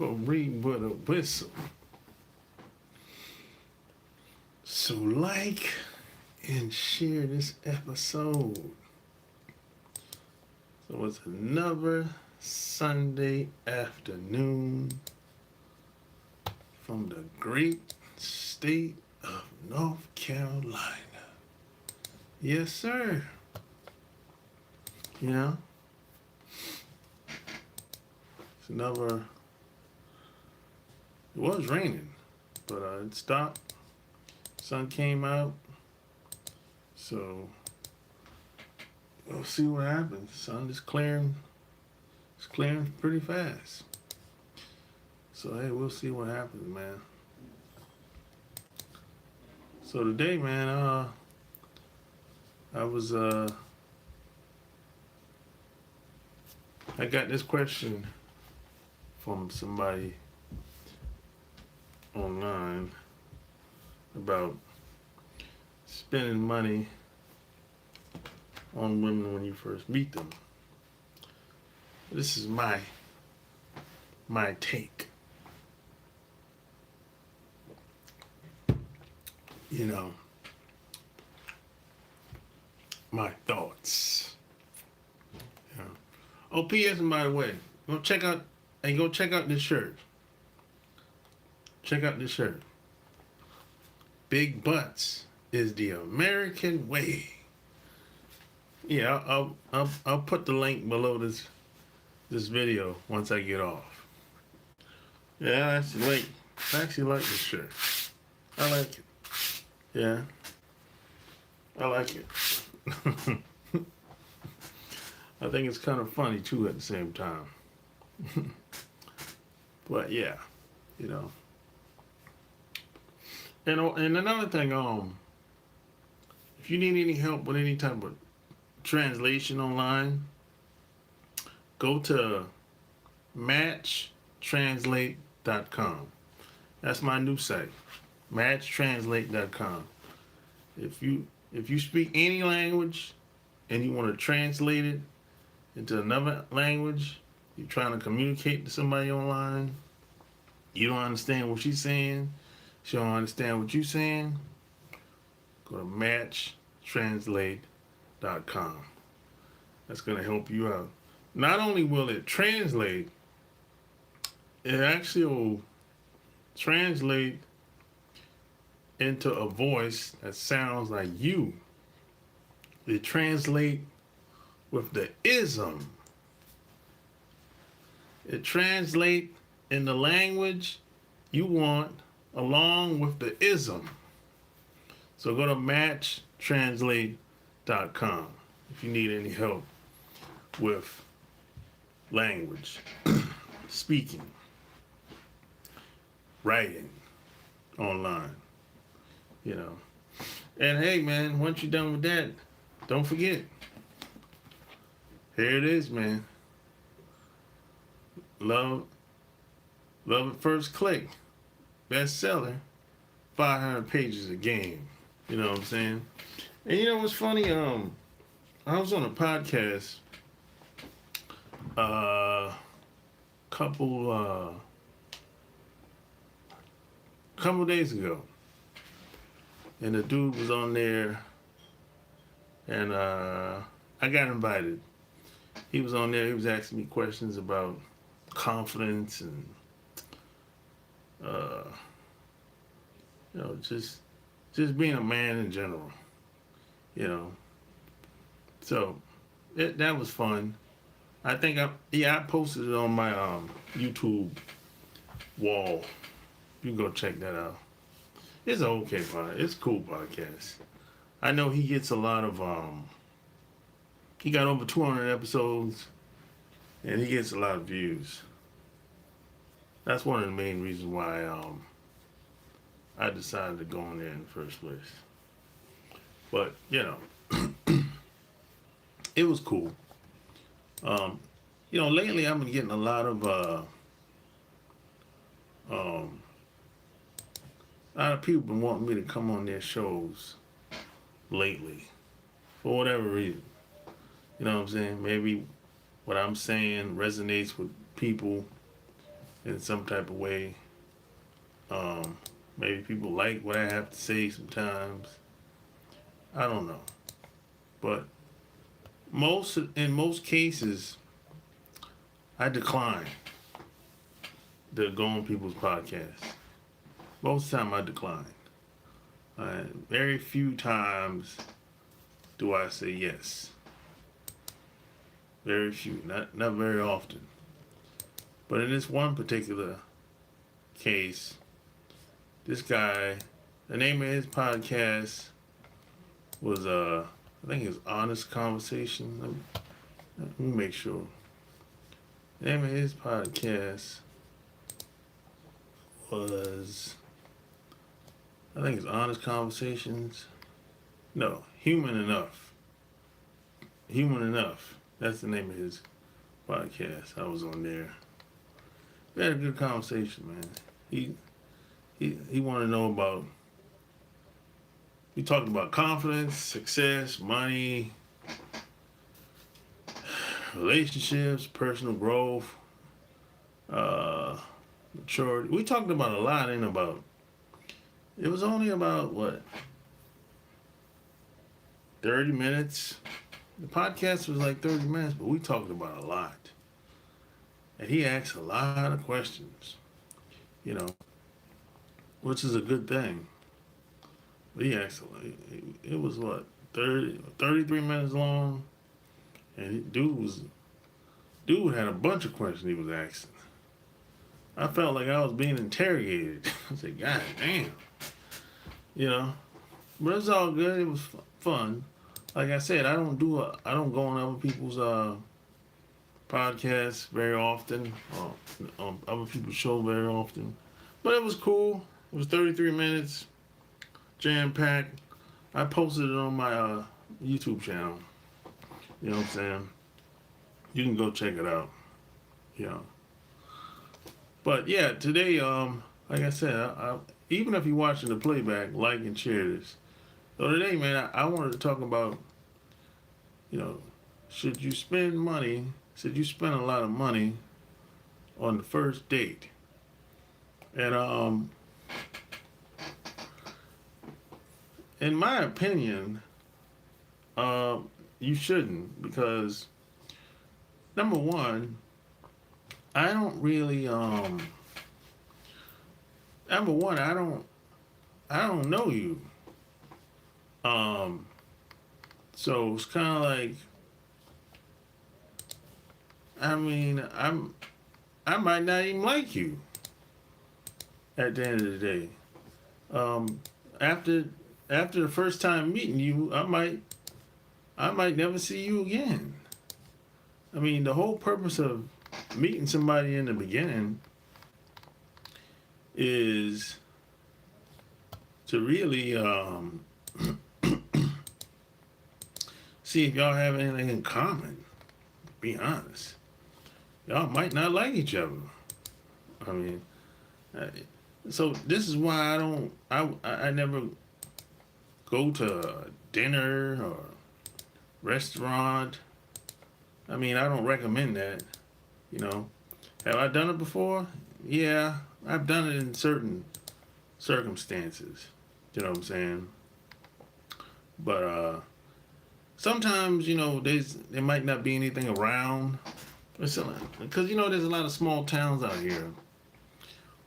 Reading with a whistle. So like and share this episode. So it's another Sunday afternoon from the great state of North Carolina. Yes, sir. You know, it's another. It was raining, but it stopped. Sun came out, so we'll see what happens. Sun is clearing. It's clearing pretty fast. So hey, we'll see what happens, man. So today, man, I was I got this question from somebody online about spending money on women when you first meet them. This is my take. You know, my thoughts. You know. Oh, P.S. and by the way, go check out this shirt. Check out this shirt. Big butts is the American way. Yeah, I'll put the link below this video once I get off. Yeah, I actually like this shirt. I like it. Yeah, I like it. I think it's kind of funny too at the same time. But yeah, you know. And another thing, if you need any help with any type of translation online, go to matchtranslate.com. That's my new site, matchtranslate.com. If you speak any language and you want to translate it into another language, you're trying to communicate to somebody online, you don't understand what she's saying, she don't understand what you're saying, go to matchtranslate.com. That's going to help you out. Not only will it translate, it actually will translate into a voice that sounds like you. It translate with the ism. It translate in the language you want along with the ism. So go to matchtranslate.com if you need any help with language, speaking, writing online, you know. And hey, man, once you're done with that, don't forget, here it is, man. Love at First Click. Bestseller, 500 pages a game. You know what I'm saying? And you know what's funny? I was on a podcast couple days ago, and the dude was on there, and I got invited. He was on there. He was asking me questions about confidence and you know, just being a man in general, you know. So that was fun. I think I posted it on my YouTube wall. You can go check that out. It's an okay podcast. It's a cool podcast. I know he gets a lot of he got over 200 episodes and he gets a lot of views. That's one of the main reasons why I decided to go in there in the first place. But, you know, it was cool. You know, lately I've been getting a lot of people been wanting me to come on their shows lately for whatever reason. You know what I'm saying? Maybe what I'm saying resonates with people in some type of way. Um, Maybe people like what I have to say sometimes. I don't know, but in most cases, I decline to go on people's podcasts. Most of the time, I decline. Very few times do I say yes. Very few, not very often. But in this one particular case, this guy, the name of his podcast was I think it's Honest Conversation. Let me make sure. The name of his podcast was, I think it's Honest Conversations. No, Human Enough. Human Enough. That's the name of his podcast. I was on there. We had a good conversation, man. He wanted to know about. We talked about confidence, success, money, relationships, personal growth, maturity. We talked about a lot. It was only about what, 30 minutes. The podcast was like 30 minutes, but we talked about a lot. And he asked a lot of questions, you know, which is a good thing. But he asked, it was what, 33 minutes long? And dude had a bunch of questions he was asking. I felt like I was being interrogated. I said, God damn. You know, but it's all good. It was fun. Like I said, I don't go on other people's podcasts very often, or on other people's shows very often. But it was cool. It was 33 minutes, jam packed. I posted it on my YouTube channel. You know what I'm saying? You can go check it out. You know. But yeah, today, like I said, even if you're watching the playback, like and share this. So today, man, I wanted to talk about, you know, should you spend a lot of money on the first date? And in my opinion, you shouldn't, because number one, I don't really number one, I don't know you. So it's kind of like, I mean, I might not even like you at the end of the day. After the first time meeting you, I might never see you again. I mean, the whole purpose of meeting somebody in the beginning is to really see if y'all have anything in common. Be honest. Y'all might not like each other. I mean, so this is why I never go to dinner or restaurant. I mean, I don't recommend that, you know. Have I done it before? Yeah, I've done it in certain circumstances. You know what I'm saying? But sometimes, you know, there might not be anything around. Because, you know, there's a lot of small towns out here.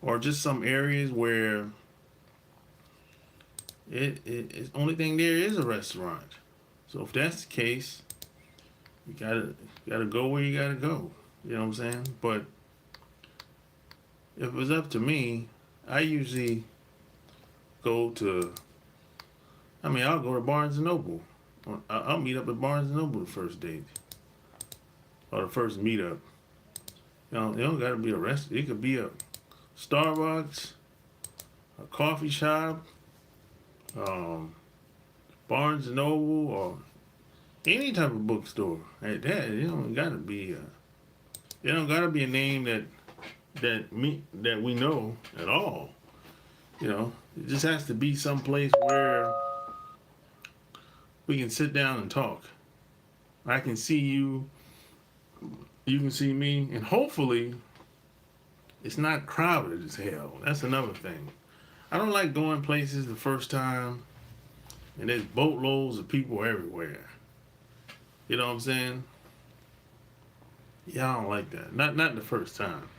Or just some areas where it's only thing there is a restaurant. So if that's the case, you gotta go where you gotta go. You know what I'm saying? But if it was up to me, I usually I'll go to Barnes and Noble. I'll meet up at Barnes and Noble the first date. Or the first meetup. You know, it don't gotta be a restaurant. It could be a Starbucks, a coffee shop, Barnes and Noble, or any type of bookstore. It don't gotta be a name that we know at all. You know, it just has to be some place where we can sit down and talk. I can see you, you can see me, and hopefully it's not crowded as hell. That's another thing. I don't like going places the first time and there's boatloads of people everywhere. You know what I'm saying? Yeah, I don't like that. Not the first time.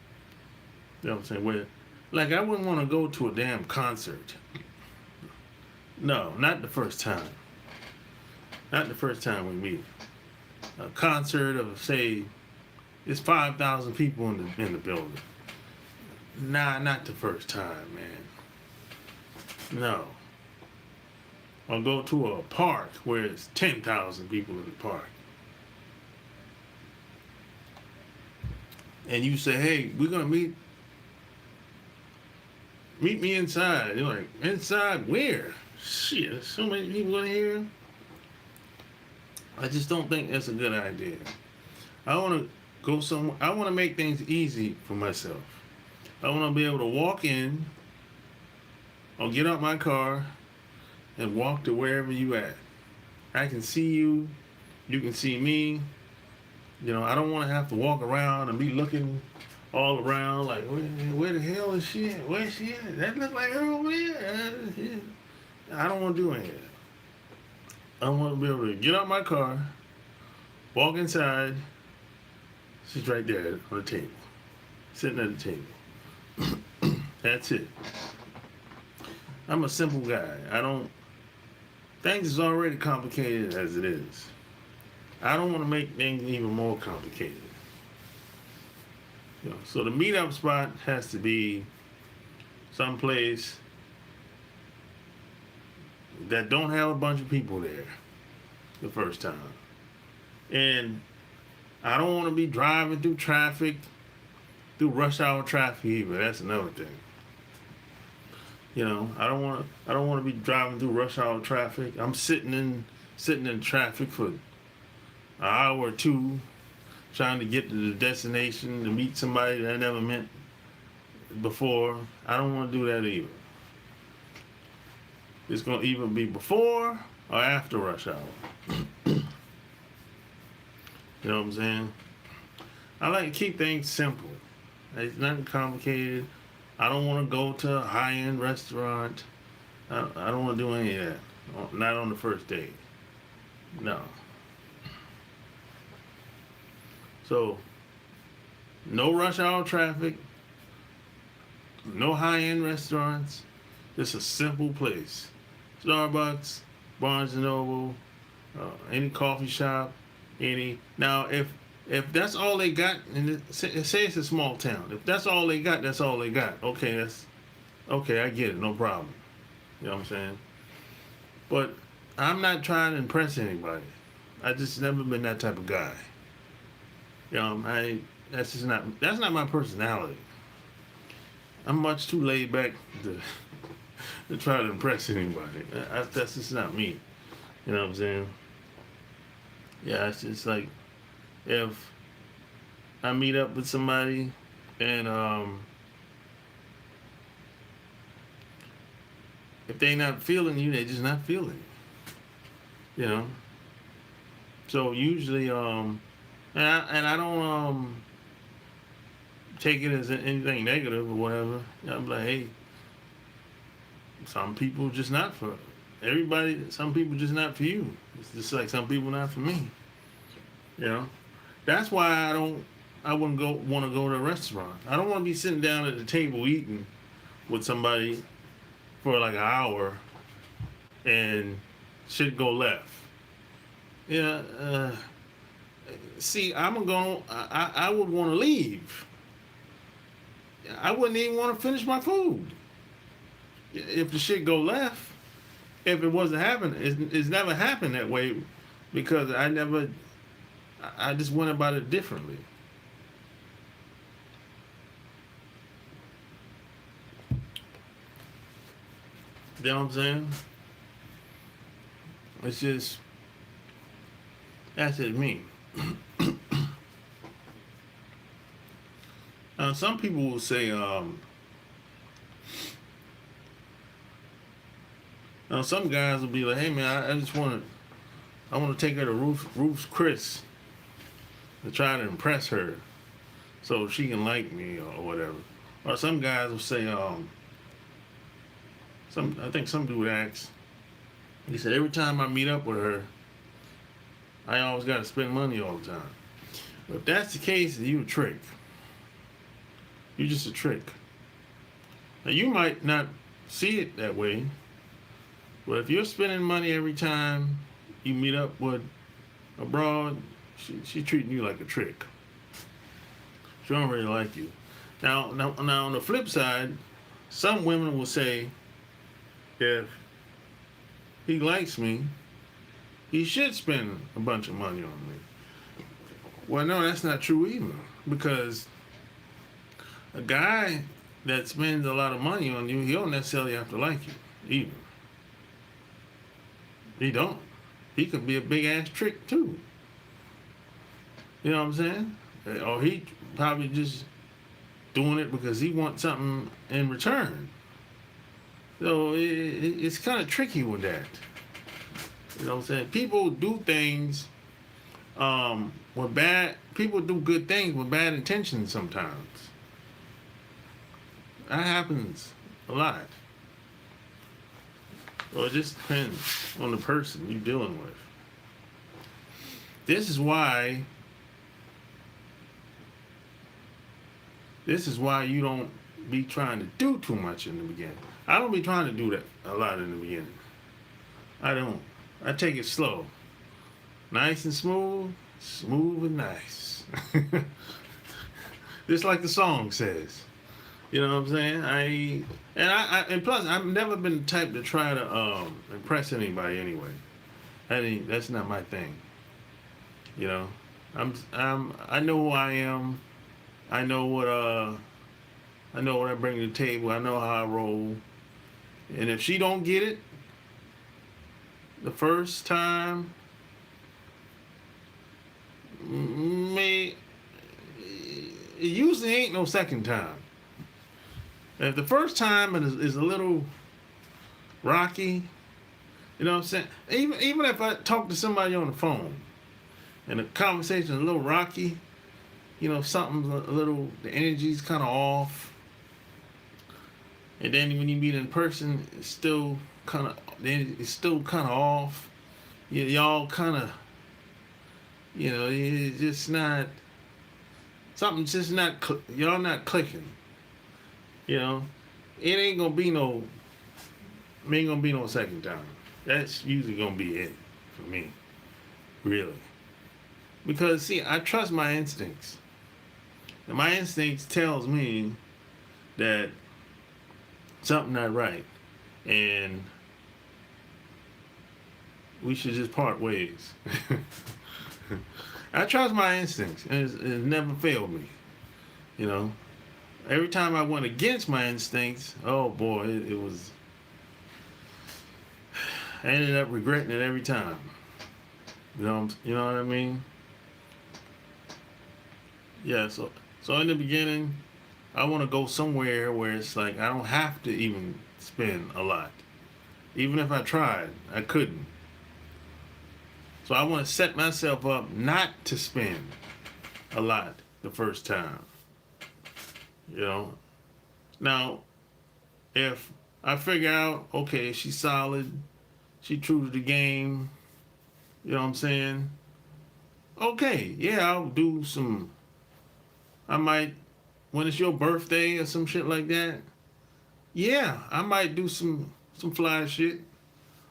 You know what I'm saying? Like I wouldn't want to go to a damn concert. No, not the first time. Not the first time we meet. A concert of say it's 5,000 people in the building. Nah, not the first time, man. No. Or go to a park where it's 10,000 people in the park. And you say, hey, we're gonna meet me inside. You're like, inside where? Shit, there's so many people in here. I just don't think that's a good idea. I wanna go somewhere. I wanna make things easy for myself. I wanna be able to walk in or get out my car and walk to wherever you at. I can see you, you can see me. You know, I don't want to have to walk around and be looking all around like, where the hell is she at? Where's she at? That look like her over there. I don't want to do any of that. I want to be able to get out my car, walk inside. She's right there on the table, sitting at the table. That's it. I'm a simple guy. Things is already complicated as it is. I don't want to make things even more complicated. You know, so the meetup spot has to be someplace that don't have a bunch of people there the first time. And I don't want to be driving through traffic, through rush hour traffic either. That's another thing. You know, I don't want to be driving through rush hour traffic. I'm sitting in traffic for an hour or two, trying to get to the destination to meet somebody that I never met before. I don't want to do that either. It's going to either be before or after rush hour. You know what I'm saying? I like to keep things simple. It's nothing complicated. I don't want to go to a high-end restaurant. I don't want to do any of that. Not on the first date. No. So, no rush hour traffic, no high-end restaurants, just a simple place. Starbucks, Barnes & Noble, any coffee shop, any. Now, if that's all they got, and say it's a small town, if that's all they got, that's all they got. Okay, I get it, no problem. You know what I'm saying? But I'm not trying to impress anybody. I just never been that type of guy. You know, that's not my personality. I'm much too laid back to try to impress anybody. That's just not me. You know what I'm saying? Yeah, it's just like if I meet up with somebody and if they not feeling you, they just not feeling you. You know. So usually, and I don't take it as anything negative or whatever. I'm like, hey, some people just not for everybody. Some people just not for you. It's just like some people not for me. You know. That's why I wouldn't want to go to a restaurant. I don't want to be sitting down at the table eating with somebody for like an hour and shit go left. Yeah. See, I would want to leave. I wouldn't even want to finish my food if the shit go left. If it wasn't happening, it's never happened that way because I just went about it differently. You know what I'm saying? It's just, that's just me. Some people will say, some guys will be like, hey man, I want to take her to Ruth's Chris to try to impress her so she can like me or whatever. Or some guys will say, I think some dude asked, he said, every time I meet up with her, I always got to spend money all the time. But if that's the case, you a trick. You're just a trick. Now, you might not see it that way, but if you're spending money every time you meet up with a broad, she's treating you like a trick. She don't really like you. Now, on the flip side, some women will say, if he likes me, he should spend a bunch of money on me. Well, no, that's not true either. Because a guy that spends a lot of money on you, he don't necessarily have to like you either. He don't. He could be a big ass trick too. You know what I'm saying? Or he probably just doing it because he wants something in return. So it's kind of tricky with that. You know what I'm saying? People do things with bad. People do good things with bad intentions sometimes. That happens a lot. Well, it just depends on the person you're dealing with. This is why you don't be trying to do too much in the beginning. I don't be trying to do that a lot in the beginning. I don't. I take it slow. Nice and smooth. Smooth and nice. Just like the song says. You know what I'm saying? And plus I've never been the type to try to impress anybody anyway. That's not my thing. You know? I know who I am. I know what I bring to the table. I know how I roll. And if she don't get it the first time, it usually ain't no second time. If the first time is a little rocky, you know what I'm saying? Even if I talk to somebody on the phone and the conversation is a little rocky, you know, something's a little, the energy's kind of off. And then when you meet in person, it's still kind of off. Y'all kind of, you know, it's just not, something's just not, y'all not clicking. You know, it ain't gonna be no second time. That's usually gonna be it for me, really. Because see, I trust my instincts. And my instincts tells me that something not right, and we should just part ways. I trust my instincts, and it's never failed me. You know. Every time I went against my instincts, oh boy, it was. I ended up regretting it every time. You know what I mean? Yeah. So in the beginning, I want to go somewhere where it's like I don't have to even spend a lot. Even if I tried, I couldn't. So I want to set myself up not to spend a lot the first time. You know, now, if I figure out, okay, she's solid, she true to the game, you know what I'm saying? Okay, yeah, I'll do some, I might, when it's your birthday or some shit like that, yeah, I might do some fly shit,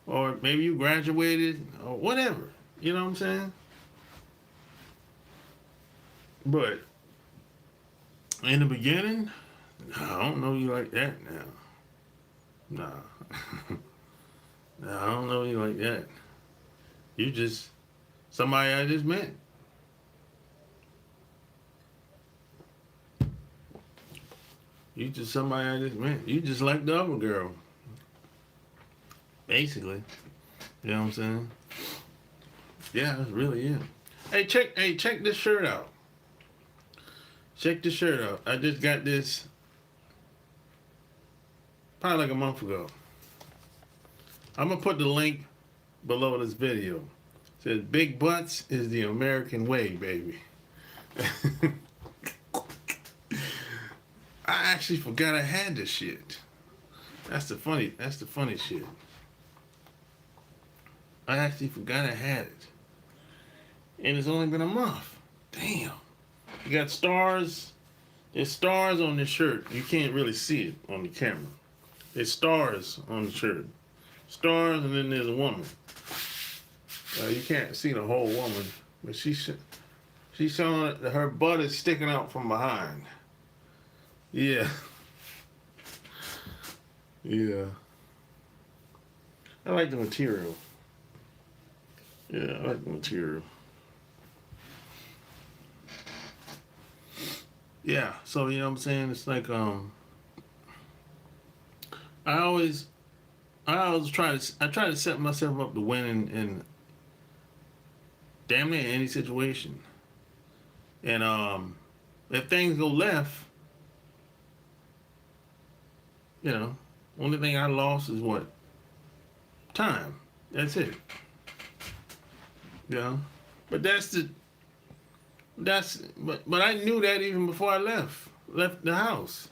or maybe you graduated, or whatever, you know what I'm saying? But in the beginning, I don't know you like that now. Nah. Nah, I don't know you like that. You just somebody I just met. You just somebody I just met. You just like the other girl. Basically. You know what I'm saying? Yeah, that's really it. Hey, check this shirt out. Check this shirt out. I just got this probably like a month ago. I'm going to put the link below this video. It says, big butts is the American way, baby. I actually forgot I had this shit. That's the funny shit. I actually forgot I had it. And it's only been a month. Damn. You got stars. There's stars on this shirt. You can't really see it on the camera. There's stars on the shirt. Stars, and then there's a woman. You can't see the whole woman, but she's showing that her butt is sticking out from behind. Yeah. Yeah. I like the material. Yeah, I like the material. Yeah, so you know what I'm saying? It's like I always try to set myself up to win in damn near any situation. And if things go left, you know, only thing I lost is what? Time. That's it. You know? But but I knew that even before I left the house,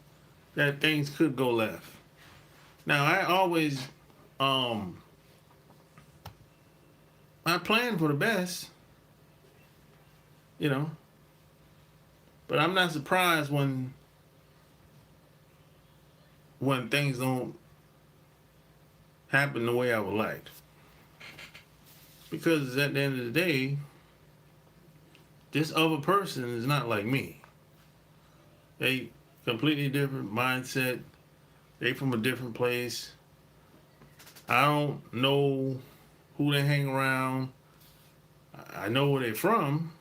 that things could go left. Now I always I plan for the best, you know. But I'm not surprised when things don't happen the way I would like. Because at the end of the day, this other person is not like me. They completely different mindset. They from a different place. I don't know who they hang around. I know where they're from.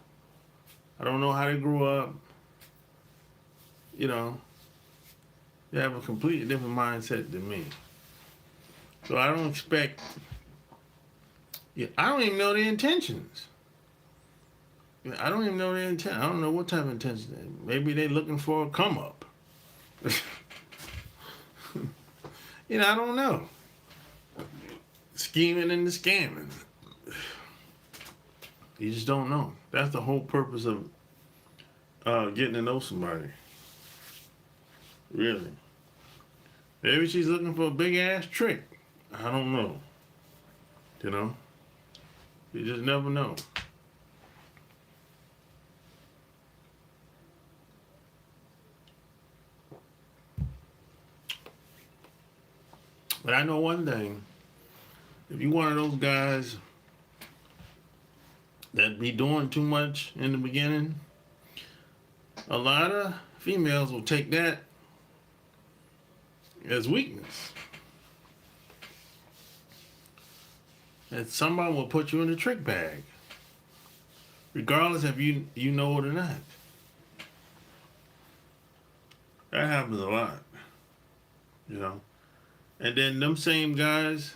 I don't know how they grew up. You know, they have a completely different mindset than me. So I don't expect. Yeah, I don't even know their intentions. I don't even know their intent. I don't know what type of intention. Maybe they're looking for a come up. You know, I don't know. Scheming and the scamming. You just don't know. That's the whole purpose of getting to know somebody. Really. Maybe she's looking for a big ass trick. I don't know. You know? You just never know. But I know one thing. If you're one of those guys that be doing too much in the beginning, a lot of females will take that as weakness. And somebody will put you in a trick bag, regardless if you know it or not. That happens a lot, you know. And then them same guys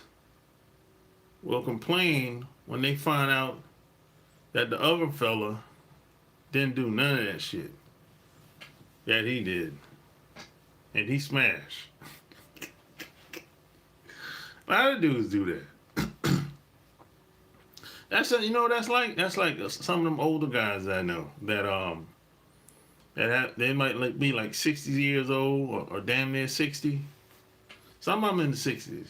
will complain when they find out that the other fella didn't do none of that shit that he did. And he smashed. A lot of dudes do that. That's like some of them older guys I know that they might be like 60 years old or damn near 60. Some of them in the 60s,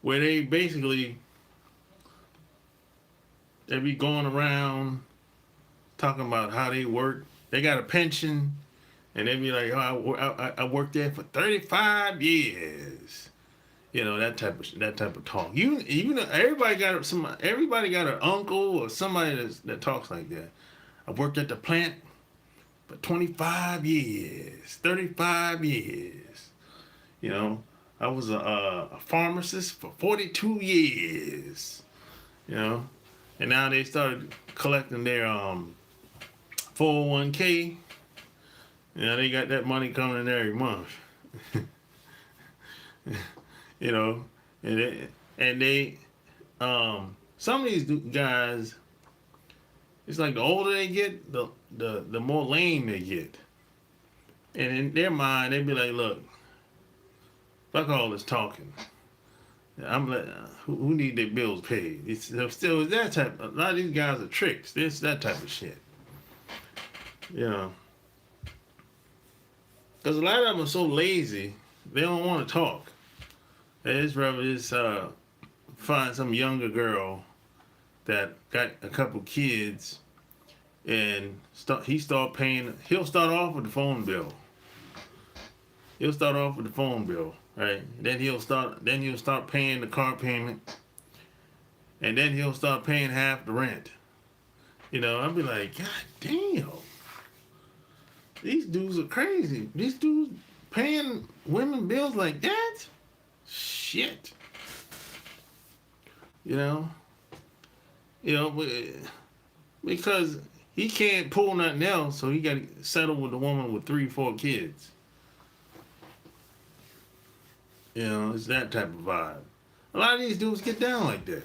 where they basically they be going around talking about how they work. They got a pension, and they be like, "Oh, I worked there for 35 years." You know, that type of talk. You know, everybody got an uncle or somebody that talks like that. I worked at the plant for 25 years, 35 years. You know, I was a pharmacist for 42 years. You know, and now they started collecting their 401k. You know, they got that money coming in every month. You know, and they some of these guys, it's like the older they get, the more lame they get. And in their mind, they be like, look, fuck all this talking. Who need their bills paid? It's still that type. A lot of these guys are tricks. This that type of shit. You know. Because a lot of them are so lazy, they don't want to talk. They just rather just find some younger girl that got a couple kids, and he'll start off with the phone bill. He'll start off with the phone bill, right? Then he'll start paying the car payment, and then he'll start paying half the rent. I'll be like, God damn, these dudes are crazy. These dudes paying women bills like that? Shit. Because he can't pull nothing else, so he got to settle with a woman with 3-4 kids. It's that type of vibe. A lot of these dudes get down like that.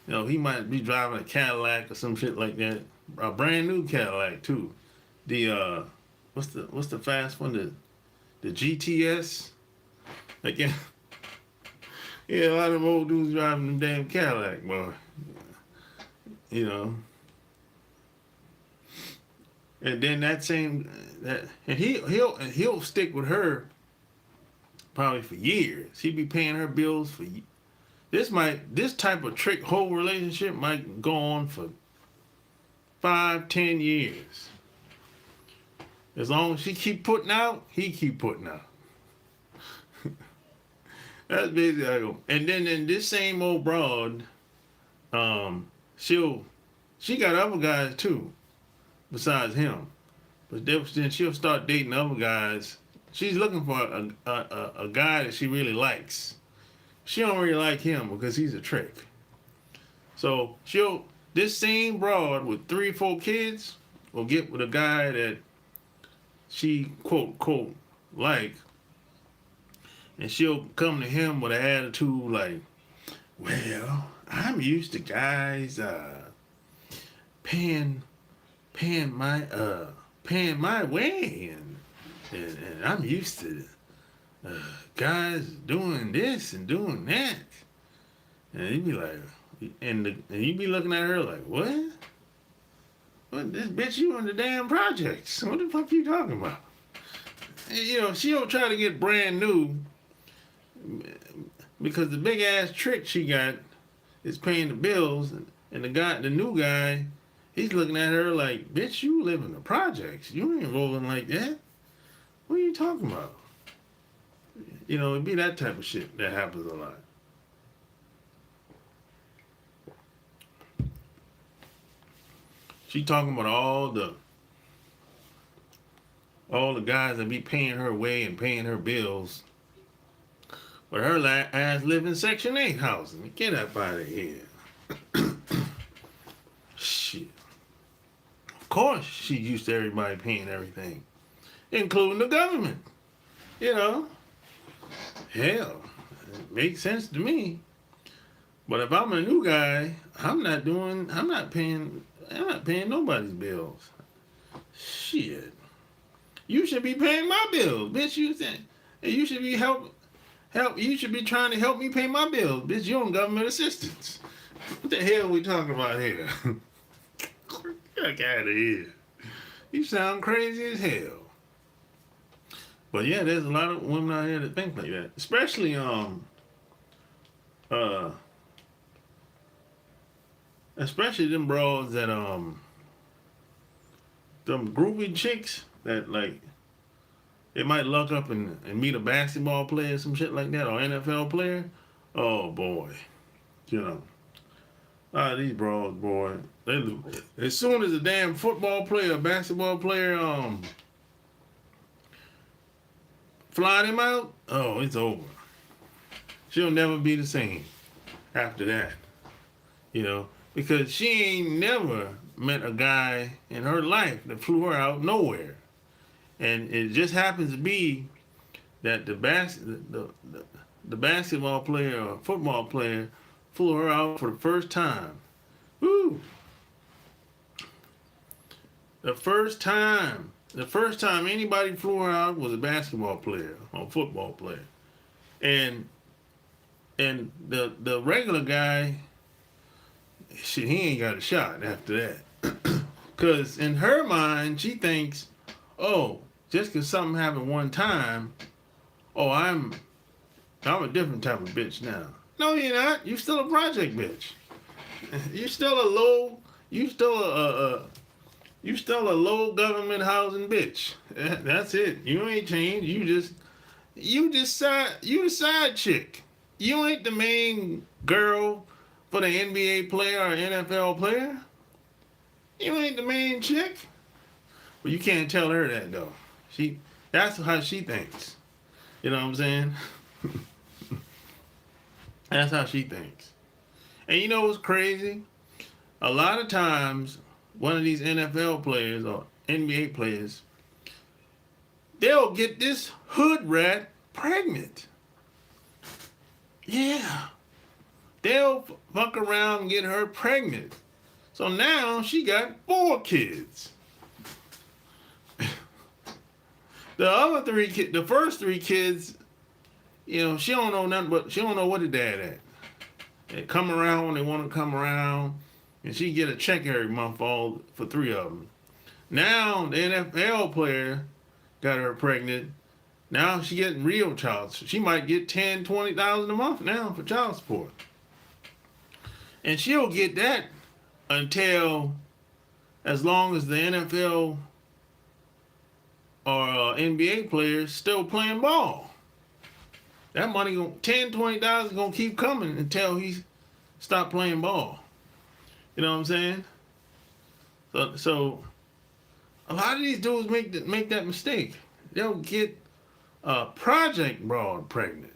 He might be driving a Cadillac or some shit like that, a brand new Cadillac too. The what's the fast one? The GTS. Like a lot of them old dudes driving them damn Cadillac, boy. And then and he'll stick with her probably for years. He'd be paying her bills for this type of trick whole relationship might go on for 5-10 years. As long as she keep putting out, he keep putting out. That's basically how I go. And then this same old broad, she got other guys too, besides him. But then she'll start dating other guys. She's looking for a guy that she really likes. She don't really like him because he's a trick. So this same broad with 3-4 kids will get with a guy that she quote like, and she'll come to him with an attitude like, well, I'm used to guys paying my way, and I'm used to guys doing this and doing that. And he'd be like, and you'd be looking at her like, what? What, this bitch, you in the damn projects. What the fuck you talking about? And, she'll try to get brand new because the big ass trick she got is paying the bills, and the new guy, he's looking at her like, bitch, you live in the projects. You ain't rolling like that. What are you talking about? It'd be that type of shit that happens a lot. She talking about all the guys that be paying her way and paying her bills, but her ass live in Section 8 housing. Get up out of here. Shit. Of course she's used to everybody paying everything, including the government. Hell, it makes sense to me. But if I'm a new guy, I'm not paying nobody's bills. Shit. You should be paying my bills, bitch. You should be you should be trying to help me pay my bills, bitch. You on government assistance. What the hell are we talking about here? Get out of here. You sound crazy as hell. But yeah, there's a lot of women out here that think like that. Especially especially them bros that them groupie chicks that like they might luck up and meet a basketball player or some shit like that, or NFL player. Oh boy. These bros, boy. As soon as a damn football player, basketball player fly them out, oh, it's over. She'll never be the same after that. Because she ain't never met a guy in her life that flew her out nowhere. And it just happens to be that the basketball player or football player flew her out for the first time. Woo! The first time anybody flew her out was a basketball player or football player. And the regular guy, shit, he ain't got a shot after that. Because in her mind, she thinks, oh, just because something happened one time, oh, I'm a different type of bitch now. No, you're not. You still a project bitch. You still a low. You still you still a low government housing bitch. That's it. You ain't changed. You the side chick. You ain't the main girl for the NBA player or NFL player. You ain't the main chick. But you can't tell her that though. That's how she thinks. You know what I'm saying? That's how she thinks. And you know what's crazy? A lot of times, one of these NFL players or NBA players, they'll get this hood rat pregnant. Yeah. They'll fuck around and get her pregnant. So now she got 4 kids. The first 3 kids, she don't know nothing, but she don't know what the dad at. They come around when they want to come around, and she get a check every month for 3 of them. Now the NFL player got her pregnant. Now she getting real child. She might get $10,000, $20,000 a month now for child support, and she'll get that until as long as the NFL or NBA players still playing ball. That money, $10,000, $20,000 gonna keep coming until he stop playing ball. You know what I'm saying? So a lot of these dudes make that mistake. They'll get a project broad pregnant.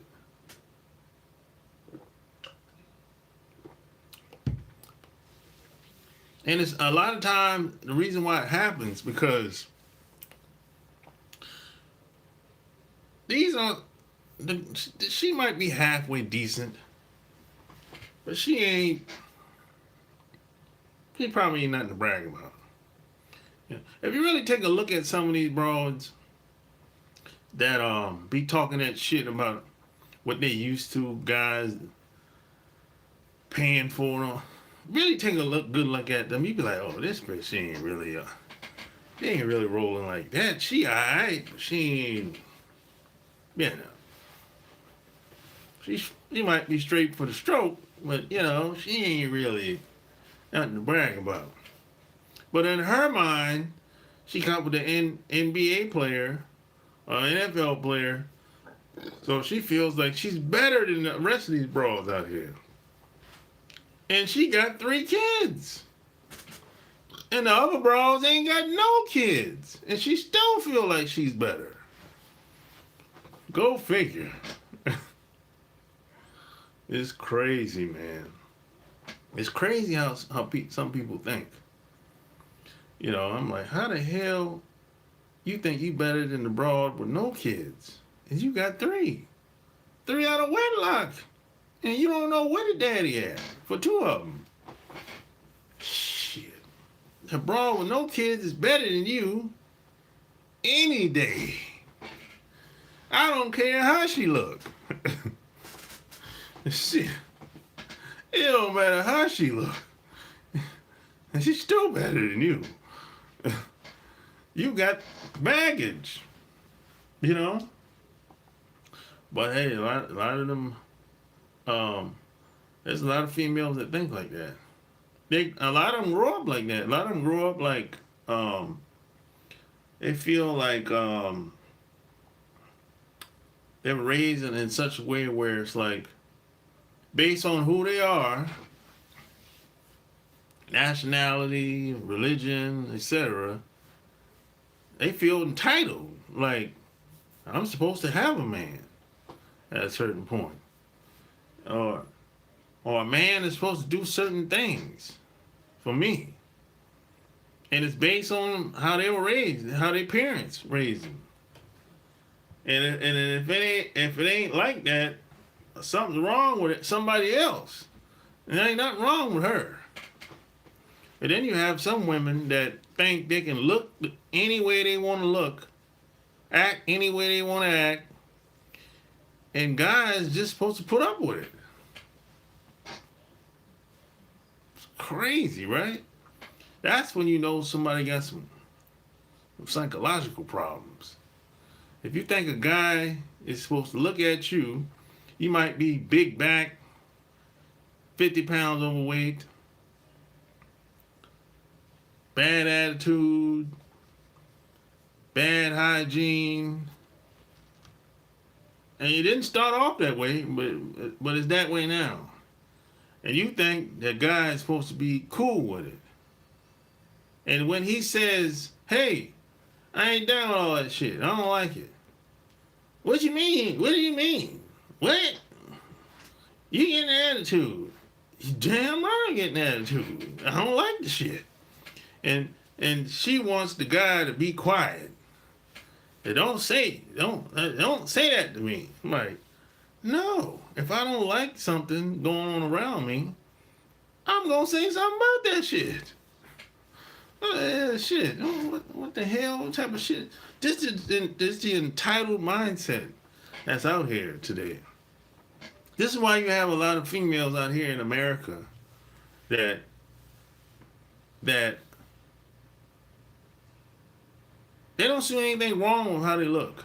And it's a lot of times the reason why it happens because she might be halfway decent, but she probably ain't nothing to brag about. If you really take a look at some of these broads that be talking that shit about what they used to, guys paying for them, really take a good look at them. You be like, oh, this bitch, she ain't really rolling like that. She alright, but she ain't, she might be straight for the stroke, but she ain't really nothing to brag about. But in her mind, she got with an NBA player or NFL player, so she feels like she's better than the rest of these broads out here. And she got 3 kids. And the other broads ain't got no kids. And she still feel like she's better. Go figure. It's crazy, man. It's crazy how some people think. I'm like, how the hell you think you better than the broad with no kids? And you got 3. 3 out of wedlock. And you don't know where the daddy at for 2 of them. Shit. The broad with no kids is better than you any day. I don't care how she look. Shit. It don't matter how she look. And she's still better than you. You got baggage. But hey, a lot of them, there's a lot of females that think like that. A lot of them grow up like that. A lot of them grow up like, they feel like they were raised in such a way where it's like, based on who they are, nationality, religion, etc., they feel entitled. Like, I'm supposed to have a man at a certain point. Or a man is supposed to do certain things for me. And it's based on how they were raised, how their parents raised them. And if it ain't like that, something's wrong with it, somebody else. And there ain't nothing wrong with her. And then you have some women that think they can look any way they want to look, act any way they want to act, and guys just supposed to put up with it. It's crazy, right? That's when you know somebody got some psychological problems. If you think a guy is supposed to look at you, you might be big back, 50 pounds overweight, bad attitude, bad hygiene, and you didn't start off that way, but it's that way now. And you think that guy is supposed to be cool with it. And when he says, hey, I ain't down with all that shit, I don't like it. What you mean? What do you mean? What? You getting an attitude. You damn right I'm getting an attitude. I don't like the shit. And she wants the guy to be quiet. They don't say that to me. I'm like, no. If I don't like something going on around me, I'm gonna say something about that shit. Shit. What the hell? What type of shit? This is the entitled mindset that's out here today. This is why you have a lot of females out here in America that they don't see anything wrong with how they look.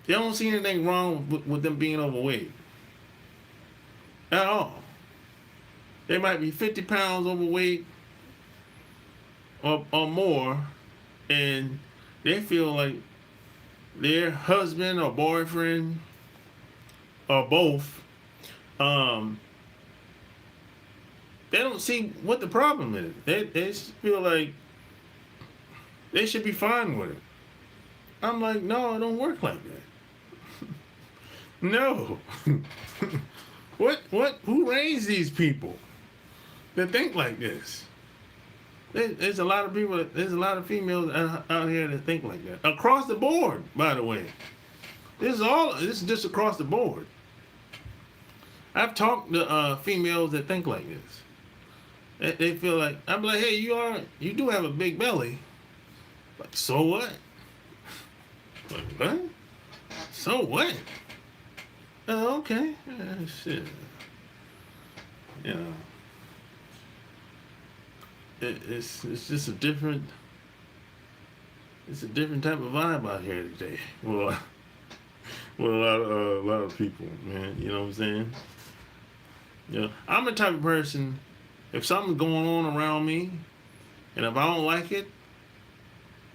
They don't see anything wrong with them being overweight at all. They might be 50 pounds overweight or more, and they feel like their husband or boyfriend or both, they don't see what the problem is. They feel like they should be fine with it. I'm like, no, it don't work like that. No. Who raised these people that think like this? There's a lot of people, there's a lot of females out here that think like that. Across the board, by the way. This is just across the board. I've talked to females that think like this. They feel like, I'm like, hey, you do have a big belly. Like, so what? Like, what? So what? Oh, okay. Shit. You know. It's just a different type of vibe out here today. Well, a lot of people, man. You know what I'm saying? You know, I'm the type of person, if something's going on around me, and if I don't like it,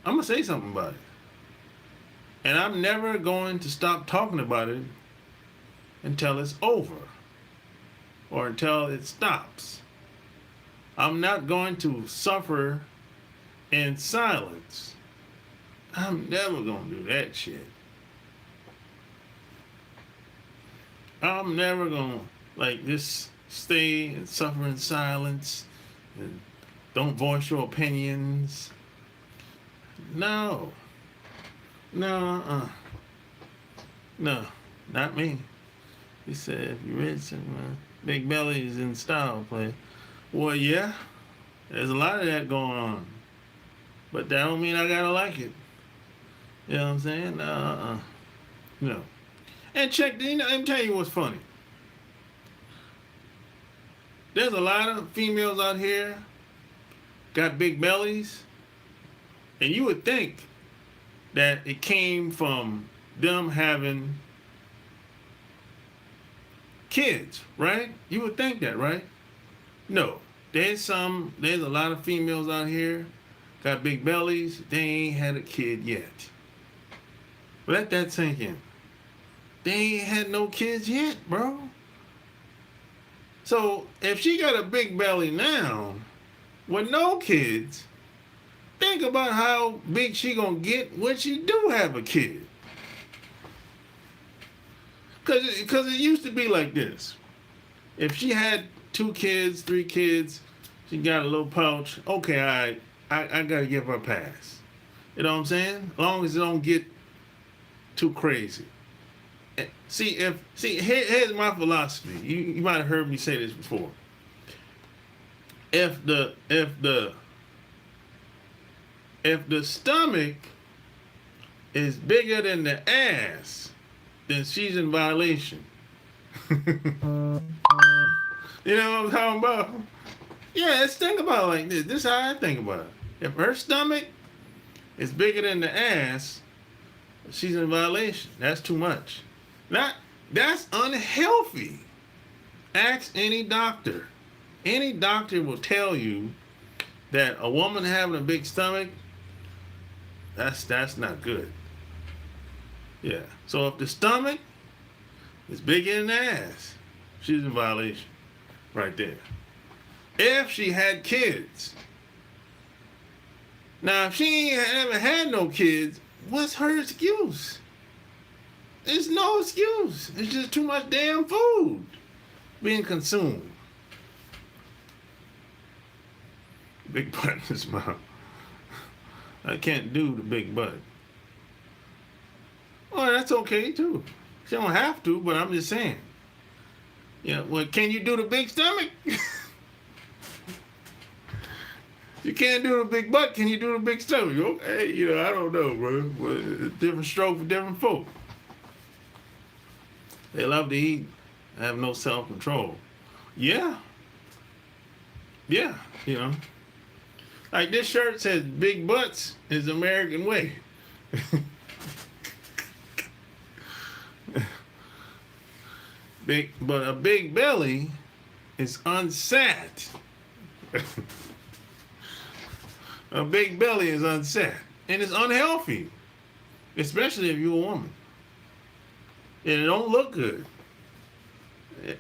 I'm gonna say something about it. And I'm never going to stop talking about it until it's over or until it stops. I'm not going to suffer in silence. I'm never going to do that shit. I'm never going to, just stay and suffer in silence and don't voice your opinions. No. No, not me. He said, if you're rich and big belly is in style, play. Well, yeah, there's a lot of that going on. But that don't mean I gotta like it. You know what I'm saying? No. And check, let me tell you what's funny. There's a lot of females out here got big bellies, and you would think that it came from them having kids, right? You would think that, right? No. There's a lot of females out here got big bellies. They ain't had a kid yet. Let that sink in. They ain't had no kids yet, bro. So if she got a big belly now with no kids, think about how big she gonna get when she do have a kid. Cause it used to be like this. If she had 2 kids, 3 kids, she got a little pouch. Okay, all right, I gotta give her a pass. You know what I'm saying? As long as it don't get too crazy. Here's my philosophy. You might have heard me say this before. If the stomach is bigger than the ass, then she's in violation. You know what I'm talking about? Yeah, let's think about it like this. This is how I think about it. If her stomach is bigger than the ass, she's in violation. That's too much. That's unhealthy. Ask any doctor. Any doctor will tell you that a woman having a big stomach, that's not good. Yeah. So if the stomach is bigger than the ass, she's in violation. Right there. If she had kids. Now, if she ain't ever had no kids, what's her excuse? There's no excuse. It's just too much damn food being consumed. Big butt in his mouth. I can't do the big butt. Well, that's okay too. She don't have to, but I'm just saying. Yeah, well, can you do the big stomach? You can't do the big butt. Can you do the big stomach? Okay, I don't know, bro. Well, different stroke for different folk. They love to eat, have no self-control. Yeah. Yeah, Like this shirt says, big butts is American way. But a big belly is unsat. A big belly is unsat. And it's unhealthy. Especially if you're a woman. And it don't look good.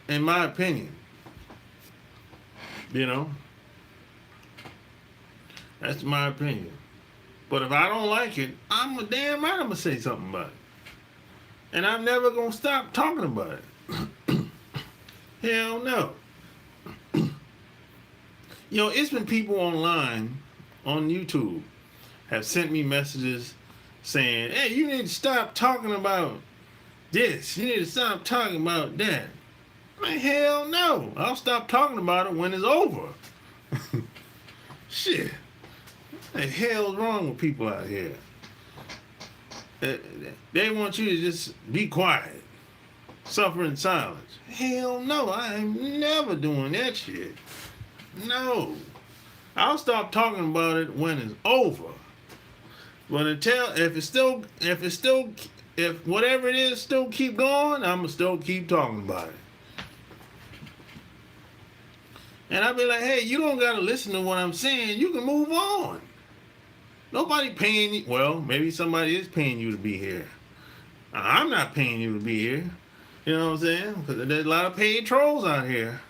In my opinion. That's my opinion. But if I don't like it, I'm a damn right I'm going to say something about it. And I'm never going to stop talking about it. Hell no. It's been people online, on YouTube, have sent me messages saying, hey, you need to stop talking about this. You need to stop talking about that. Hell no. I'll stop talking about it when it's over. Shit. What the hell's wrong with people out here? They want you to just be quiet. Suffer in silence. Hell no, I am never doing that shit. No. I'll stop talking about it when it's over. But if whatever it is still keep going, I'm gonna still keep talking about it. And I'll be like, hey, you don't gotta listen to what I'm saying. You can move on. Nobody paying you. Well, maybe somebody is paying you to be here. I'm not paying you to be here. You know what I'm saying? Because there's a lot of paid trolls out here.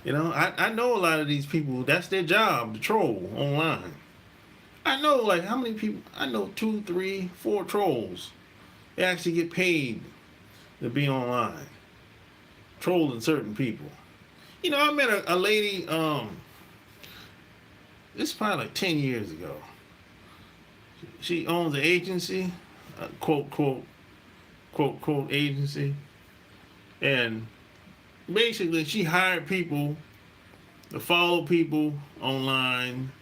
I know a lot of these people, that's their job, to troll online. I know, like, how many people, I know 2, 3, 4 trolls. They actually get paid to be online. Trolling certain people. I met a lady, this is probably like 10 years ago. She owns an agency, quote, agency. And basically, she hired people to follow people online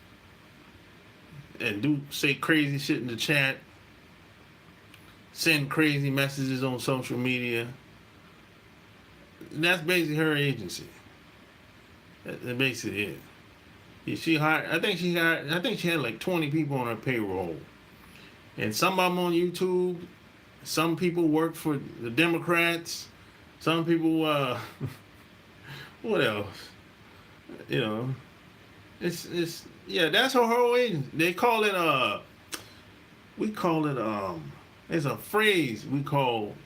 and say crazy shit in the chat, send crazy messages on social media. That's basically her agency. That's basically it. She hired. I think she had like 20 people on her payroll, and some of them on YouTube. Some people work for the Democrats. Some people, what else? It's that's her whole agency. They call it, we call it, there's a phrase we call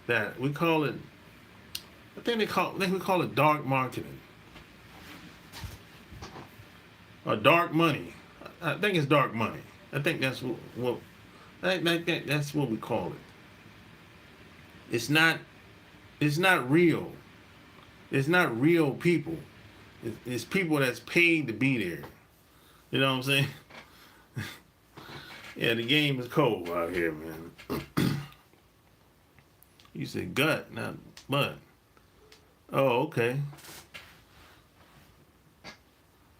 that. We call it, I think we call it dark marketing. Or dark money. I think it's dark money. I think that's that's what we call it. It's not real. It's not real people. It's people that's paid to be there. You know what I'm saying? Yeah, the game is cold out here, man. You said gut, not butt. Oh, okay.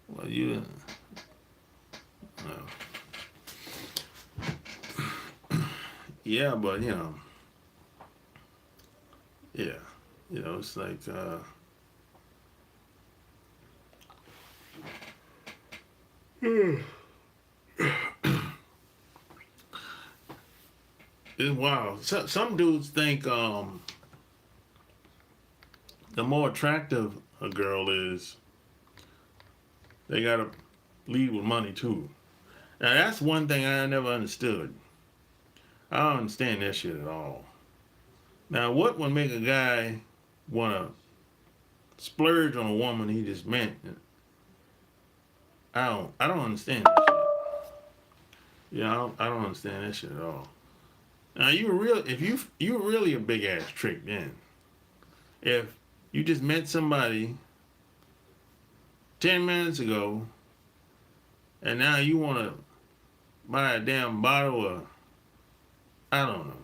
Well, you... Yeah, but, yeah, it's like, it's wild. Some dudes think the more attractive a girl is, they gotta lead with money too. Now that's one thing I never understood. I don't understand that shit at all. Now what would make a guy wanna splurge on a woman he just met? I don't understand that shit. Yeah, I don't understand that shit at all. Now you're really a big ass trick then. If you just met somebody 10 minutes ago and now you wanna buy a damn bottle of, I don't know,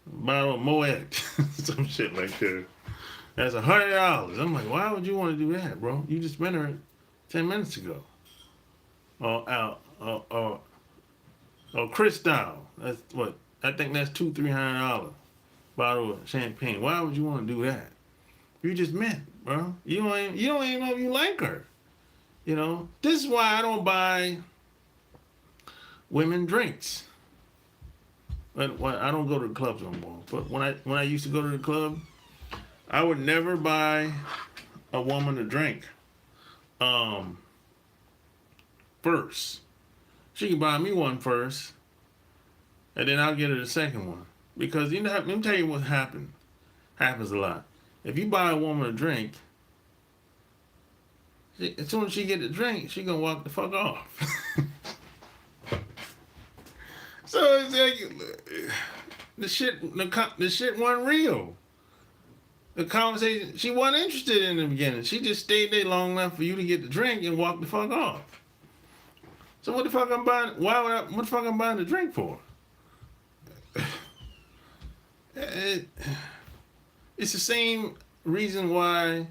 bottle of Moet, some shit like that. That's $100. I'm like, why would you want to do that, bro? You just met her 10 minutes ago. Or Cristal. That's what I think that's $200-300 bottle of champagne. Why would you want to do that? You just met, bro. You don't even know if you like her. You know, this is why I don't buy women drinks. But I don't go to the clubs no more. But when I used to go to the club, I would never buy a woman a drink first. She can buy me one first, and then I'll get her the second one. Because you know, let me tell you what happens a lot. If you buy a woman a drink, as soon as she get the drink, she gonna walk the fuck off. So it's like the shit wasn't real. The conversation, she wasn't interested in the beginning. She just stayed there long enough for you to get the drink and walk the fuck off. So what the fuck I'm buying? What the fuck I'm buying the drink for? It's the same reason why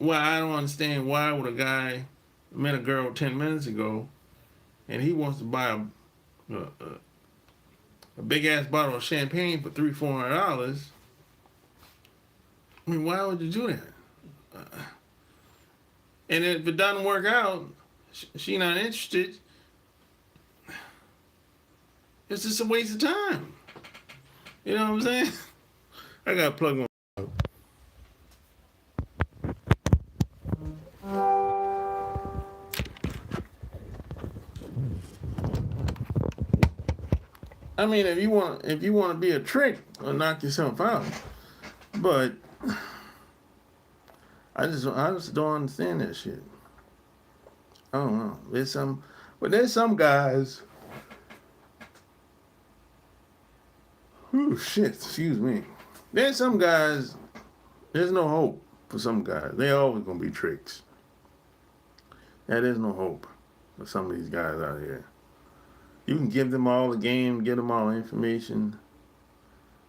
I don't understand why would a guy met a girl 10 minutes ago and he wants to buy a big ass bottle of champagne for $300-400. I mean, why would you do that? And if it doesn't work out, she not interested. It's just a waste of time. You know what I'm saying? I gotta plug my. I mean, if you want to be a trick, or knock yourself out. But I just don't understand that shit. I don't know. There's some guys. Ooh, shit, excuse me. There's some guys. There's no hope for some guys. They always gonna be tricks. Yeah, there's no hope for some of these guys out here. You can give them all the game, give them all the information,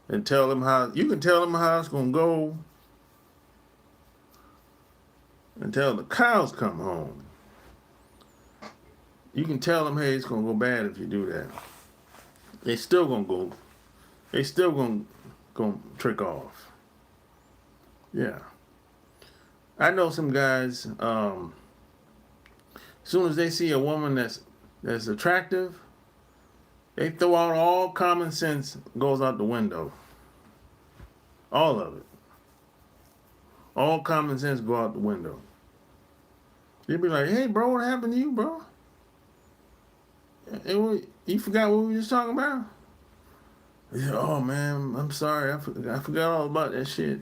and tell them how. You can tell them how it's gonna go until the cows come home. You can tell them, hey, it's gonna go bad if you do that. They still gonna trick off. Yeah. I know some guys, as soon as they see a woman that's attractive, they throw out all common sense, goes out the window. All of it. All common sense go out the window. You'd be like, hey, bro, what happened to you, bro? You forgot what we were just talking about? Yeah, oh, man, I'm sorry. I forgot all about that shit.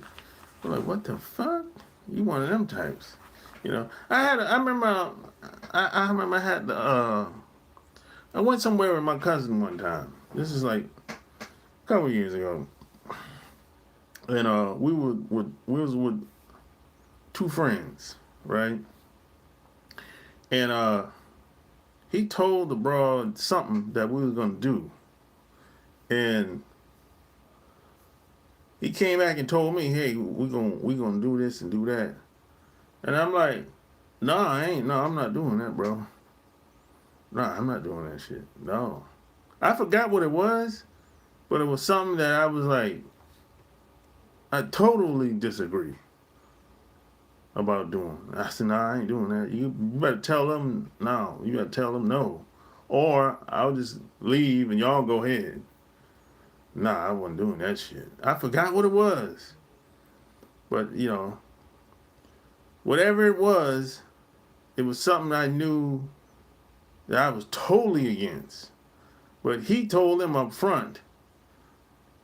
I'm like, what the fuck? You one of them types. You know, I remember I had I went somewhere with my cousin one time. This is like a couple years ago. And we was with two friends, right? And he told the broad something that we was gonna do. And he came back and told me, hey, we gonna do this and do that. And I'm like, no, I'm not doing that, bro. No, I'm not doing that shit. No. I forgot what it was, but it was something that I was like, I totally disagree about doing. I said, no, I ain't doing that. You better tell them no. You better tell them no. Or I'll just leave and y'all go ahead. Nah, I wasn't doing that shit. I forgot what it was. But, whatever it was something I knew that I was totally against. But he told them up front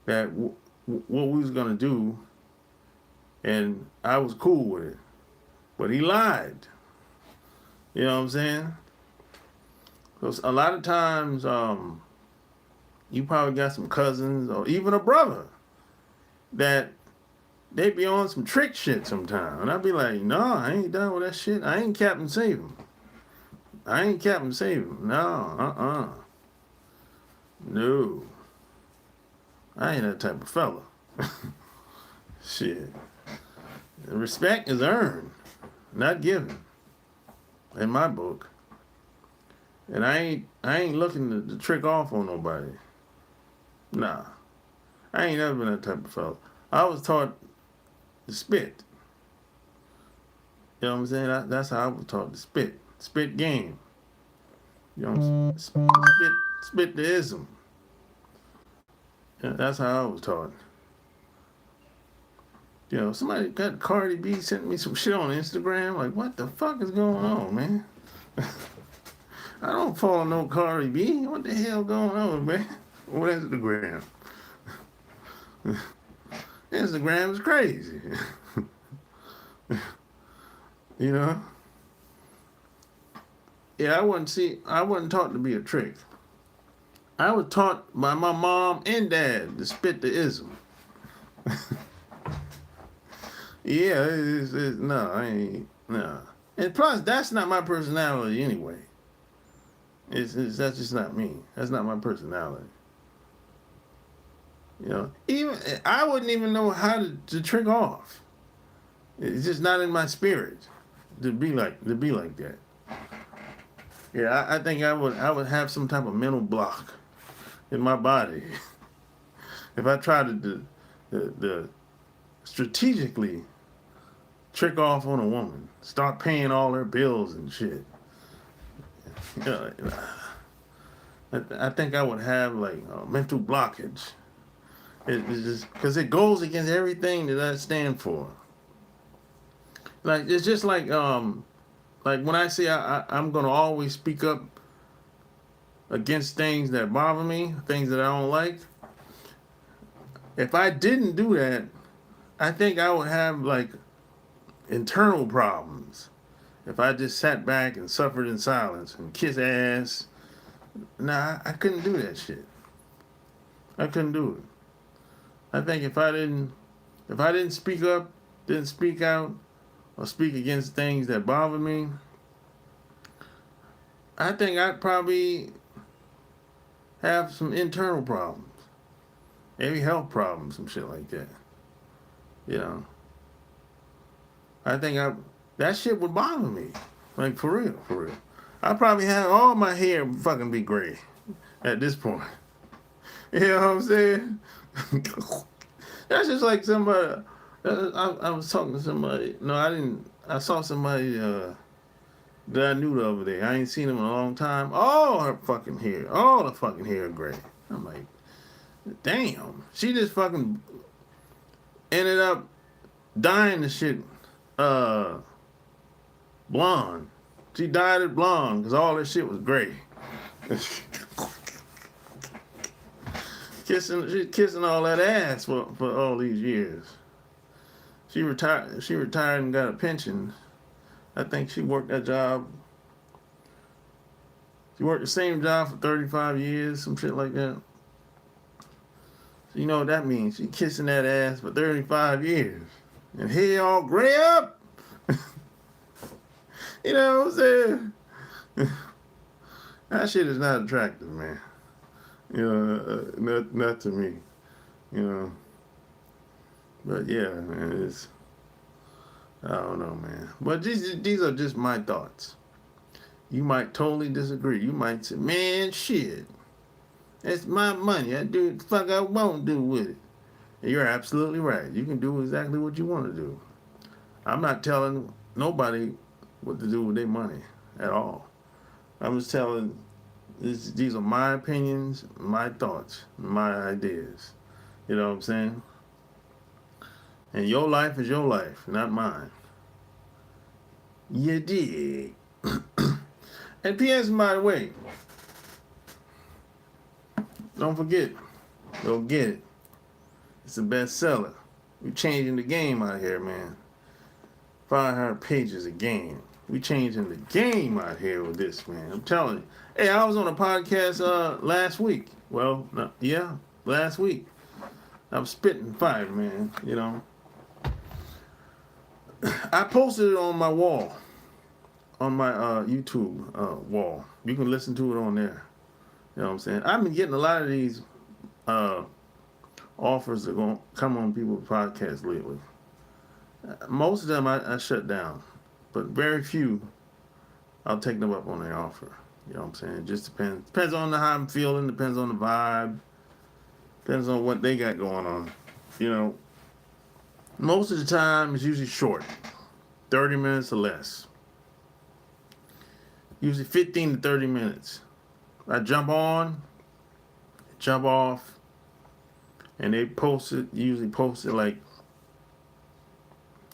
that what we was going to do, and I was cool with it. But he lied. You know what I'm saying? Because a lot of times, you probably got some cousins or even a brother that they be on some trick shit sometime. And I'd be like, no, I ain't done with that shit. I ain't Captain Save him. I ain't Captain Save him. No, No. I ain't that type of fella. Shit. Respect is earned, not given, in my book. And I ain't looking to trick off on nobody. Nah. I ain't never been that type of fella. I was taught to spit. You know what I'm saying? That's how I was taught to spit. Spit game. You know, spit the ism. Yeah, that's how I was taught. Somebody got Cardi B sent me some shit on Instagram. Like, what the fuck is going on, man? I don't follow no Cardi B. What the hell going on, man? What Instagram? Instagram is crazy. Yeah, I wasn't taught to be a trick. I was taught by my mom and dad to spit the ism. Yeah, no, I ain't, no. And plus, that's not my personality anyway. That's just not me. That's not my personality. Even I wouldn't even know how to trick off. It's just not in my spirit to be like that. Yeah, I think I would have some type of mental block in my body if I tried to strategically trick off on a woman, start paying all her bills and shit. I think I would have like a mental blockage. It's just because it goes against everything that I stand for. Like it's just like when I say I'm gonna always speak up against things that bother me, things that I don't like. If I didn't do that, I think I would have like internal problems. If I just sat back and suffered in silence and kiss ass, nah, I couldn't do that shit. I couldn't do it. I think if I didn't speak up, didn't speak out, or speak against things that bother me, I think I'd probably have some internal problems. Maybe health problems, some shit like that. I think that shit would bother me. Like, for real. I'd probably have all my hair fucking be gray at this point. You know what I'm saying? That's just like somebody. I was talking to somebody. No, I didn't. I saw somebody that I knew the other day. I ain't seen him in a long time. All the fucking hair gray. I'm like, damn. She just fucking ended up dyeing the shit blonde. She dyed it blonde because all that shit was gray. Kissing all that ass for all these years. She retired and got a pension. I think she worked that job. She worked the same job for 35 years, some shit like that. So you know what that means. She kissing that ass for 35 years. And hair all gray up. You know what I'm saying? That shit is not attractive, man. Not to me. But yeah, man, I don't know, man. But these are just my thoughts. You might totally disagree. You might say, man, shit. That's my money. I do what the fuck I won't do with it. And you're absolutely right. You can do exactly what you want to do. I'm not telling nobody what to do with their money at all. I'm just telling These are my opinions, my thoughts, my ideas. You know what I'm saying? And your life is your life, not mine. You dig? And P.S. by the way, don't forget, go get it. It's a bestseller. We're changing the game out here, man. 500 pages a game. We changing the game out here with this, man. I'm telling you. Hey, I was on a podcast last week. Well, last week. I was spitting fire, man. You know. I posted it on my wall, on my YouTube wall. You can listen to it on there. You know what I'm saying? I've been getting a lot of these offers that going to come on people's podcasts lately. Most of them I shut down, but very few I'll take them up on their offer. You know what I'm saying? It just depends. Depends on how I'm feeling. Depends on the vibe. Depends on what they got going on. You know, most of the time it's usually short, 30 minutes or less. Usually 15 to 30 minutes. I jump on, jump off, and they usually post it like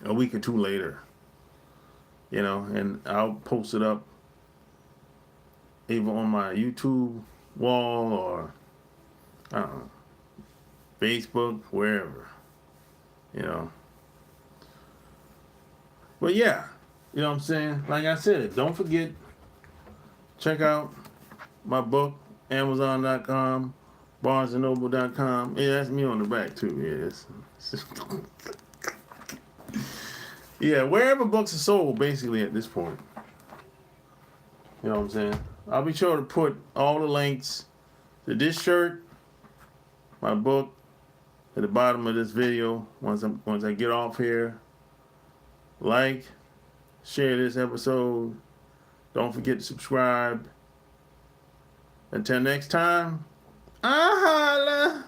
a week or two later. You know, and I'll post it up either on my YouTube wall or, I don't know, Facebook, wherever. You know. But yeah, you know what I'm saying? Like I said, don't forget, check out my book, Amazon.com, BarnesandNoble.com. Yeah, that's me on the back too. Yeah, yeah, wherever books are sold, basically at this point. You know what I'm saying? I'll be sure to put all the links to this shirt, my book, at the bottom of this video once I get off here. Like, share this episode. Don't forget to subscribe. Until next time, I holla.